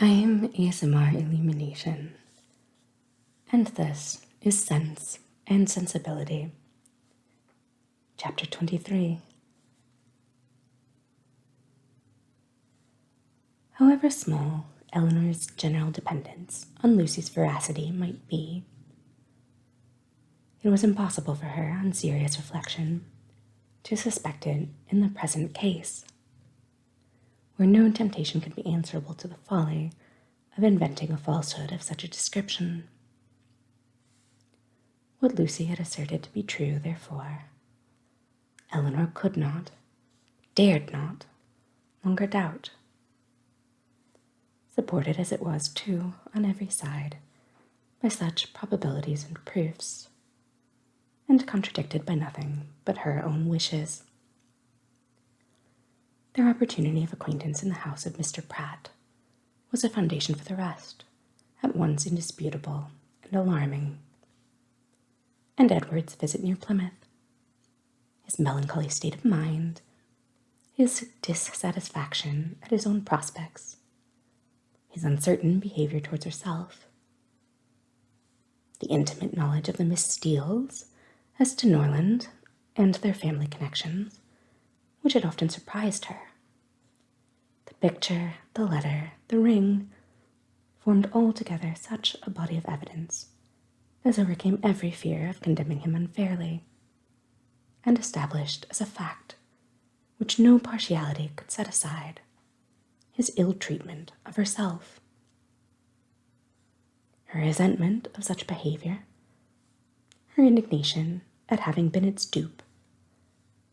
I am ASMR Illumination, and this is Sense and Sensibility, Chapter 23. However small Elinor's general dependence on Lucy's veracity might be, it was impossible for her, on serious reflection, to suspect it in the present case, where no temptation could be answerable to the folly of inventing a falsehood of such a description. What Lucy had asserted to be true, therefore, Elinor could not, dared not, longer doubt. Supported as it was, too, on every side, by such probabilities and proofs, and contradicted by nothing but her own wishes. Their opportunity of acquaintance in the house of Mr. Pratt was a foundation for the rest, at once indisputable and alarming. And Edward's visit near Plymouth, his melancholy state of mind, his dissatisfaction at his own prospects, his uncertain behavior towards herself, the intimate knowledge of the Miss Steeles as to Norland and their family connections, which had often surprised her. The picture, the letter, the ring, formed altogether such a body of evidence as overcame every fear of condemning him unfairly, and established as a fact which no partiality could set aside, his ill treatment of herself. Her resentment of such behavior, her indignation at having been its dupe,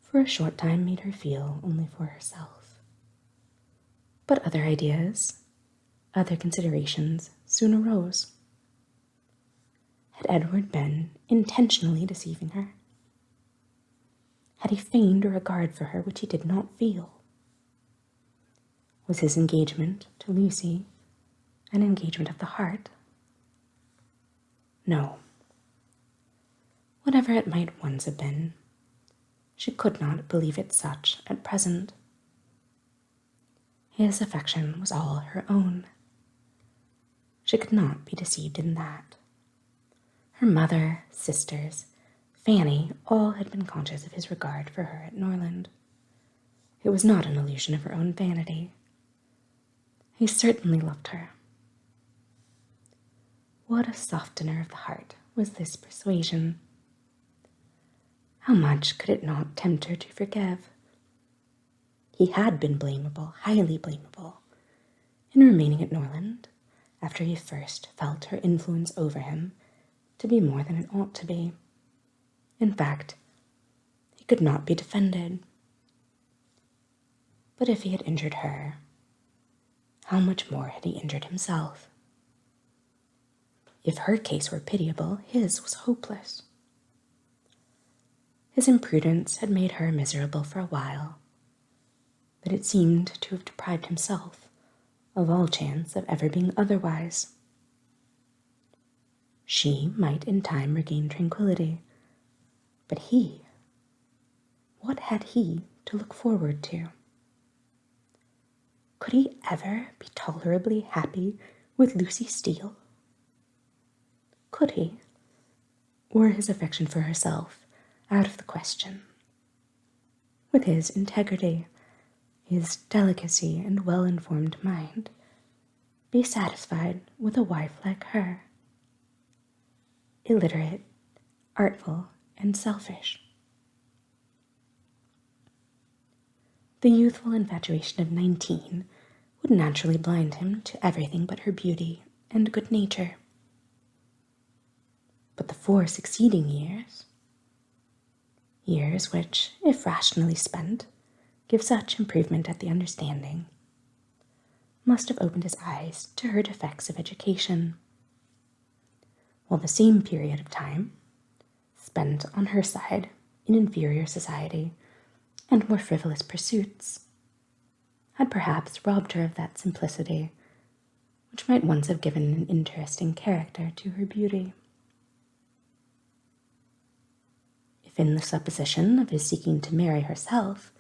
for a short time made her feel only for herself. But other ideas, other considerations soon arose. Had Edward been intentionally deceiving her? Had he feigned a regard for her which he did not feel? Was his engagement to Lucy an engagement of the heart? No. Whatever it might once have been, she could not believe it such at present. His affection was all her own. She could not be deceived in that. Her mother, sisters, Fanny, all had been conscious of his regard for her at Norland. It was not an illusion of her own vanity. He certainly loved her. What a softener of the heart was this persuasion! How much could it not tempt her to forgive? He had been blamable, highly blamable, in remaining at Norland, after he first felt her influence over him to be more than it ought to be. In fact, he could not be defended. But if he had injured her, how much more had he injured himself? If her case were pitiable, his was hopeless. His imprudence had made her miserable for a while, but it seemed to have deprived himself of all chance of ever being otherwise. She might in time regain tranquillity, but he, what had he to look forward to? Could he ever be tolerably happy with Lucy Steele? Could he? Or his affection for herself out of the question? With his integrity, his delicacy and well-informed mind, be satisfied with a wife like her? Illiterate, artful, and selfish. The youthful infatuation of 19 would naturally blind him to everything but her beauty and good nature. But the 4 succeeding years which, if rationally spent, give such improvement at the understanding, must have opened his eyes to her defects of education, while the same period of time, spent on her side in inferior society and more frivolous pursuits, had perhaps robbed her of that simplicity which might once have given an interesting character to her beauty. If in the supposition of his seeking to marry herself,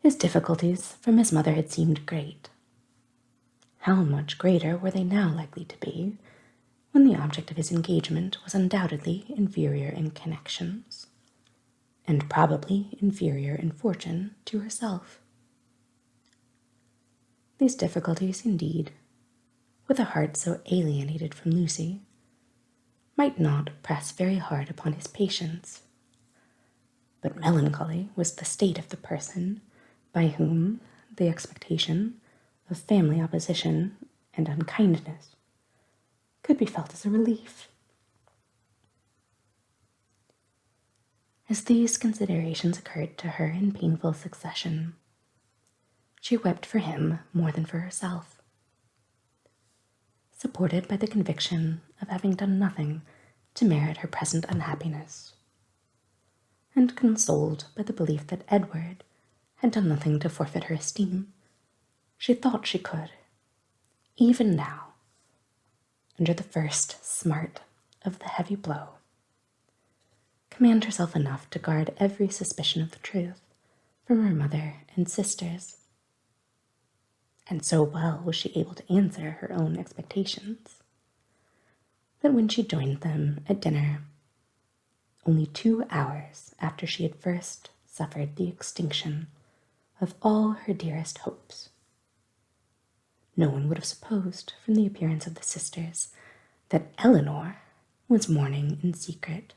his difficulties from his mother had seemed great, how much greater were they now likely to be when the object of his engagement was undoubtedly inferior in connections, and probably inferior in fortune to herself. These difficulties, indeed, with a heart so alienated from Lucy, might not press very hard upon his patience, but melancholy was the state of the person by whom the expectation of family opposition and unkindness could be felt as a relief. As these considerations occurred to her in painful succession, she wept for him more than for herself, supported by the conviction of having done nothing to merit her present unhappiness, and consoled by the belief that Edward had done nothing to forfeit her esteem. She thought she could, even now, under the first smart of the heavy blow, command herself enough to guard every suspicion of the truth from her mother and sisters. And so well was she able to answer her own expectations, that when she joined them at dinner, only 2 hours after she had first suffered the extinction of all her dearest hopes, no one would have supposed from the appearance of the sisters that Elinor was mourning in secret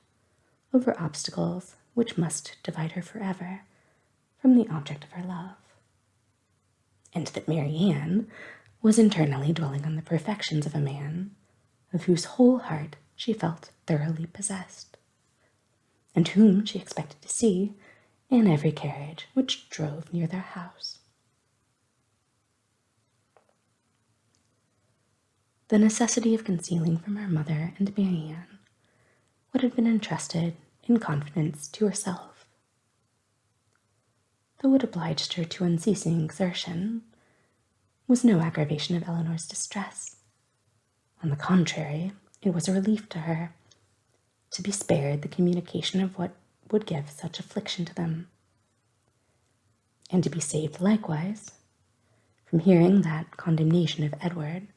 over obstacles which must divide her forever from the object of her love, and that Marianne was internally dwelling on the perfections of a man of whose whole heart she felt thoroughly possessed, and whom she expected to see in every carriage which drove near their house. The necessity of concealing from her mother and Marianne what had been entrusted in confidence to herself, though it obliged her to unceasing exertion, was no aggravation of Elinor's distress. On the contrary, it was a relief to her to be spared the communication of what would give such affliction to them, and to be saved likewise from hearing that condemnation of Edward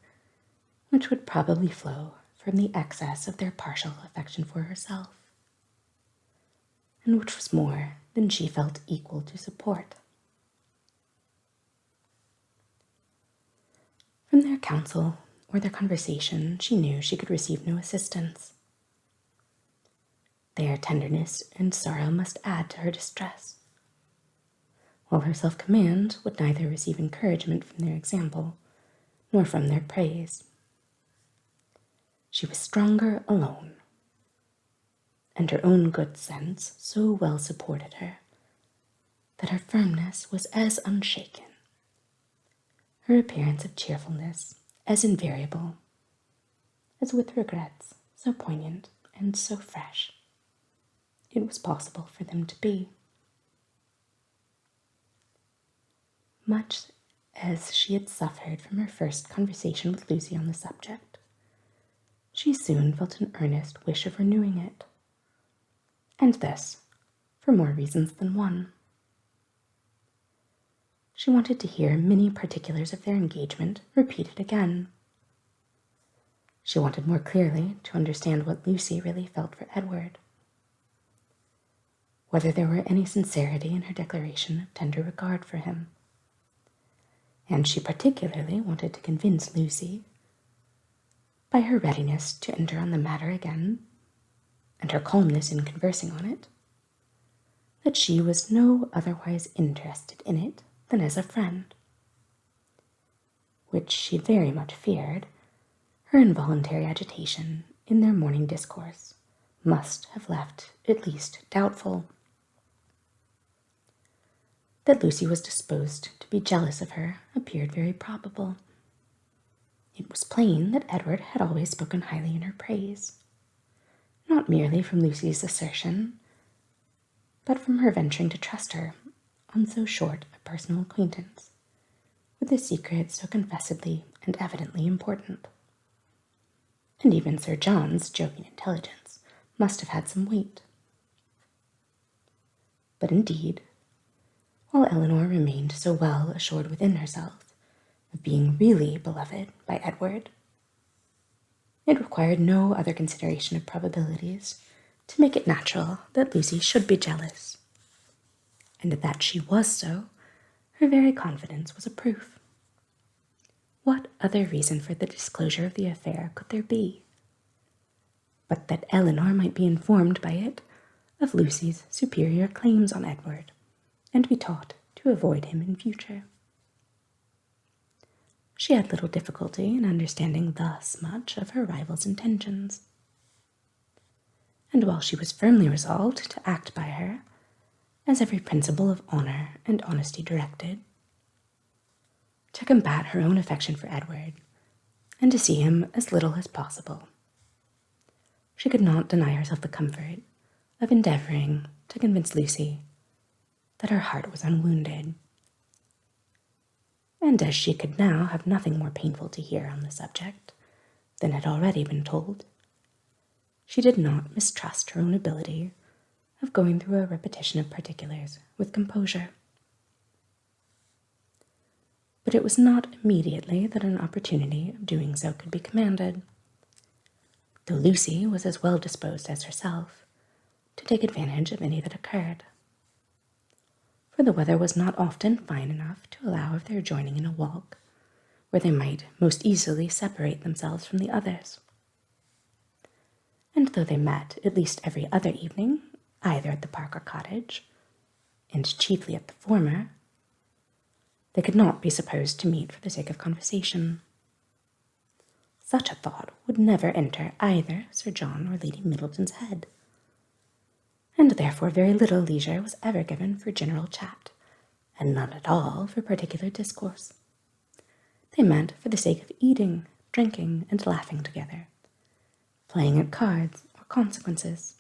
which would probably flow from the excess of their partial affection for herself, and which was more than she felt equal to support. From their counsel or their conversation she knew she could receive no assistance. Their tenderness and sorrow must add to her distress, while her self-command would neither receive encouragement from their example nor from their praise. She was stronger alone, and her own good sense so well supported her that her firmness was as unshaken, her appearance of cheerfulness as invariable, as with regrets so poignant and so fresh it was possible for them to be. Much as she had suffered from her first conversation with Lucy on the subject, she soon felt an earnest wish of renewing it, and this for more reasons than one. She wanted to hear many particulars of their engagement repeated again. She wanted more clearly to understand what Lucy really felt for Edward, whether there were any sincerity in her declaration of tender regard for him, and she particularly wanted to convince Lucy, by her readiness to enter on the matter again, and her calmness in conversing on it, that she was no otherwise interested in it than as a friend, which she very much feared her involuntary agitation in their morning discourse must have left at least doubtful. That Lucy was disposed to be jealous of her appeared very probable. It was plain that Edward had always spoken highly in her praise, not merely from Lucy's assertion, but from her venturing to trust her on so short a personal acquaintance, with a secret so confessedly and evidently important. And even Sir John's joking intelligence must have had some weight. But indeed, while Elinor remained so well assured within herself of being really beloved by Edward. It required no other consideration of probabilities to make it natural that Lucy should be jealous, and that she was so, her very confidence was a proof. What other reason for the disclosure of the affair could there be, but that Elinor might be informed by it of Lucy's superior claims on Edward, and be taught to avoid him in future? She had little difficulty in understanding thus much of her rival's intentions, and while she was firmly resolved to act by her, as every principle of honor and honesty directed, to combat her own affection for Edward, and to see him as little as possible, she could not deny herself the comfort of endeavoring to convince Lucy that her heart was unwounded. And as she could now have nothing more painful to hear on the subject than had already been told, she did not mistrust her own ability of going through a repetition of particulars with composure. But it was not immediately that an opportunity of doing so could be commanded, though Lucy was as well disposed as herself to take advantage of any that occurred, for the weather was not often fine enough to allow of their joining in a walk where they might most easily separate themselves from the others. And though they met at least every other evening, either at the park or cottage, and chiefly at the former, they could not be supposed to meet for the sake of conversation. Such a thought would never enter either Sir John or Lady Middleton's head, and therefore very little leisure was ever given for general chat, and none at all for particular discourse. They met for the sake of eating, drinking, and laughing together, playing at cards or consequences,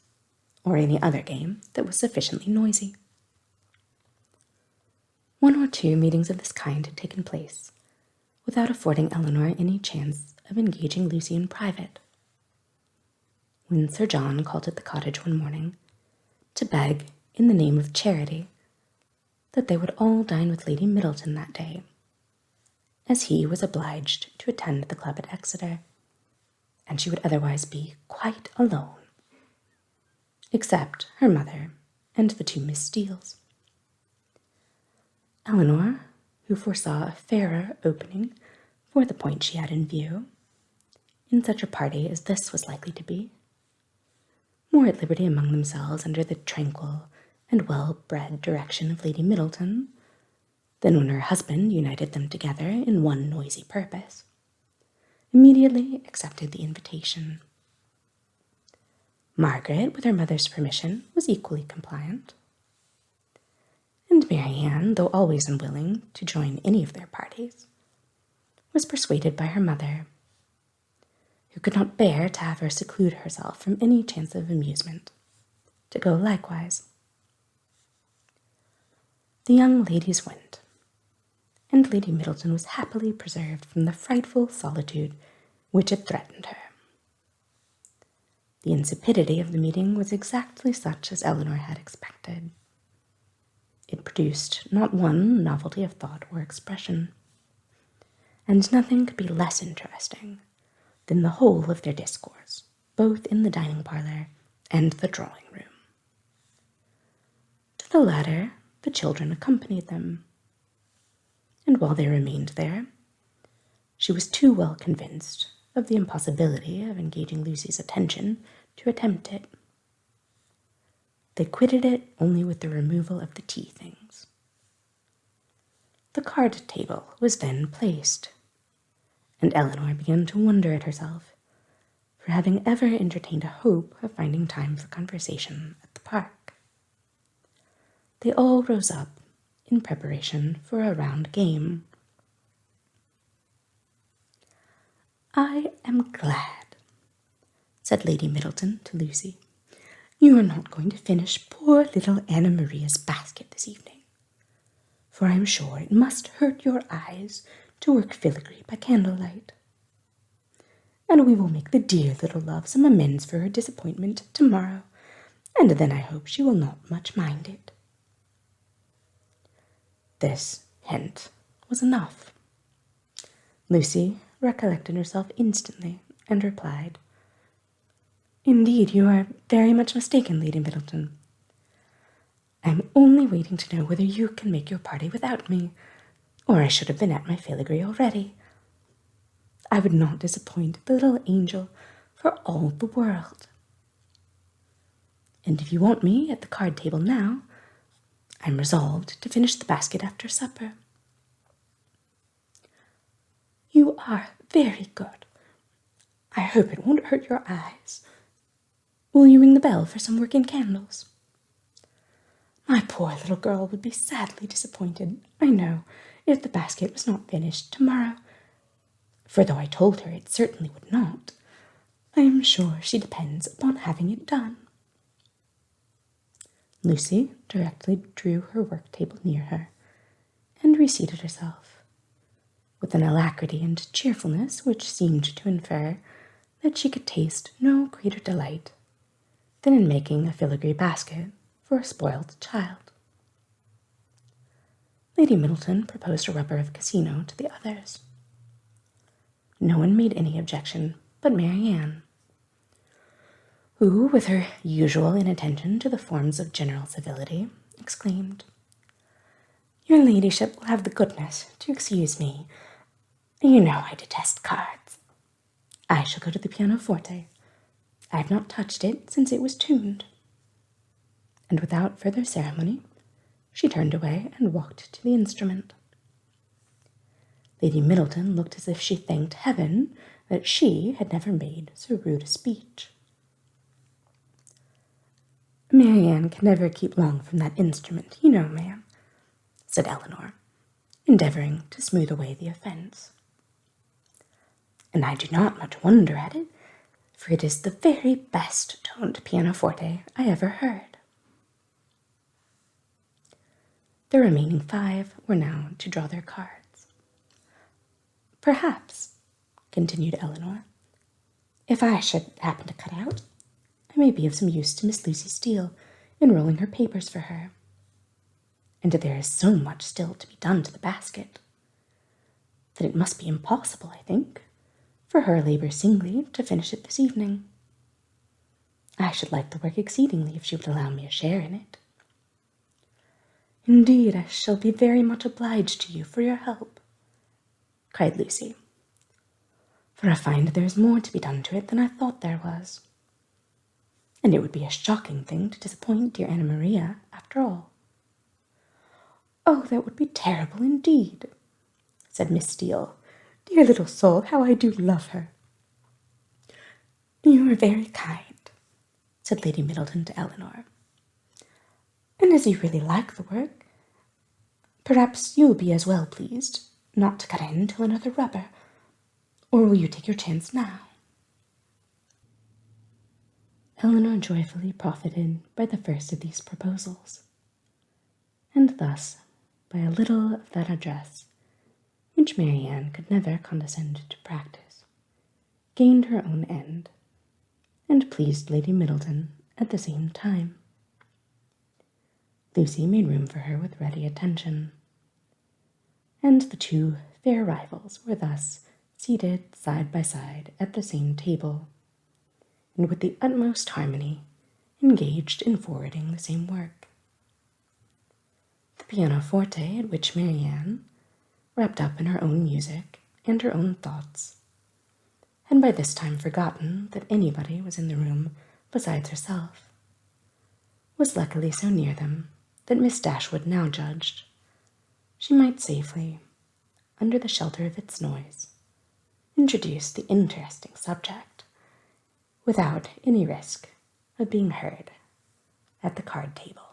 or any other game that was sufficiently noisy. One or two meetings of this kind had taken place, without affording Elinor any chance of engaging Lucy in private. When Sir John called at the cottage one morning, to beg, in the name of charity, that they would all dine with Lady Middleton that day, as he was obliged to attend the club at Exeter, and she would otherwise be quite alone, except her mother and the two Miss Steeles. Elinor, who foresaw a fairer opening for the point she had in view, in such a party as this was likely to be, more at liberty among themselves under the tranquil and well-bred direction of Lady Middleton than when her husband united them together in one noisy purpose, immediately accepted the invitation. Margaret, with her mother's permission, was equally compliant, and Marianne, though always unwilling to join any of their parties, was persuaded by her mother, who could not bear to have her seclude herself from any chance of amusement, to go likewise. The young ladies went, and Lady Middleton was happily preserved from the frightful solitude which had threatened her. The insipidity of the meeting was exactly such as Elinor had expected. It produced not one novelty of thought or expression, and nothing could be less interesting than the whole of their discourse, both in the dining parlour and the drawing room. To the latter, the children accompanied them, and while they remained there, she was too well convinced of the impossibility of engaging Lucy's attention to attempt it. They quitted it only with the removal of the tea things. The card table was then placed, and Elinor began to wonder at herself for having ever entertained a hope of finding time for conversation at the park. They all rose up in preparation for a round game. "I am glad," said Lady Middleton to Lucy, "you are not going to finish poor little Anna Maria's basket this evening, for I am sure it must hurt your eyes to work filigree by candlelight. And we will make the dear little love some amends for her disappointment tomorrow, and then I hope she will not much mind it." This hint was enough. Lucy recollected herself instantly and replied, "Indeed, you are very much mistaken, Lady Middleton. I am only waiting to know whether you can make your party without me, or I should have been at my filigree already. I would not disappoint the little angel for all the world. And if you want me at the card table now, I am resolved to finish the basket after supper." "You are very good. I hope it won't hurt your eyes. Will you ring the bell for some working candles?" "My poor little girl would be sadly disappointed, I know, if the basket was not finished tomorrow. For though I told her it certainly would not, I am sure she depends upon having it done." Lucy directly drew her work table near her, and reseated herself, with an alacrity and cheerfulness which seemed to infer that she could taste no greater delight than in making a filigree basket for a spoiled child. Lady Middleton proposed a rubber of casino to the others. No one made any objection but Marianne, who, with her usual inattention to the forms of general civility, exclaimed, "Your ladyship will have the goodness to excuse me. You know I detest cards. I shall go to the pianoforte. I have not touched it since it was tuned." And without further ceremony, she turned away and walked to the instrument. Lady Middleton looked as if she thanked heaven that she had never made so rude a speech. "Marianne can never keep long from that instrument, you know, ma'am," said Elinor, endeavoring to smooth away the offence. "And I do not much wonder at it, for it is the very best toned pianoforte I ever heard." The remaining 5 were now to draw their cards. "Perhaps," continued Elinor, "if I should happen to cut out, I may be of some use to Miss Lucy Steele in rolling her papers for her. And there is so much still to be done to the basket, that it must be impossible, I think, for her labor singly to finish it this evening. I should like the work exceedingly if she would allow me a share in it." "Indeed, I shall be very much obliged to you for your help," cried Lucy, "for I find there is more to be done to it than I thought there was. And it would be a shocking thing to disappoint dear Anna Maria, after all." "Oh, that would be terrible indeed," said Miss Steele. "Dear little soul, how I do love her." "You are very kind," said Lady Middleton to Elinor. "And as you really like the work, perhaps you will be as well pleased not to cut in till another rubber, or will you take your chance now?" Elinor joyfully profited by the first of these proposals, and thus, by a little of that address which Marianne could never condescend to practice, gained her own end, and pleased Lady Middleton at the same time. Lucy made room for her with ready attention, and the 2 fair rivals were thus seated side by side at the same table, and with the utmost harmony engaged in forwarding the same work. The pianoforte, at which Marianne, wrapped up in her own music and her own thoughts, had by this time forgotten that anybody was in the room besides herself, was luckily so near them that Miss Dashwood now judged she might safely, under the shelter of its noise, introduce the interesting subject without any risk of being heard at the card table.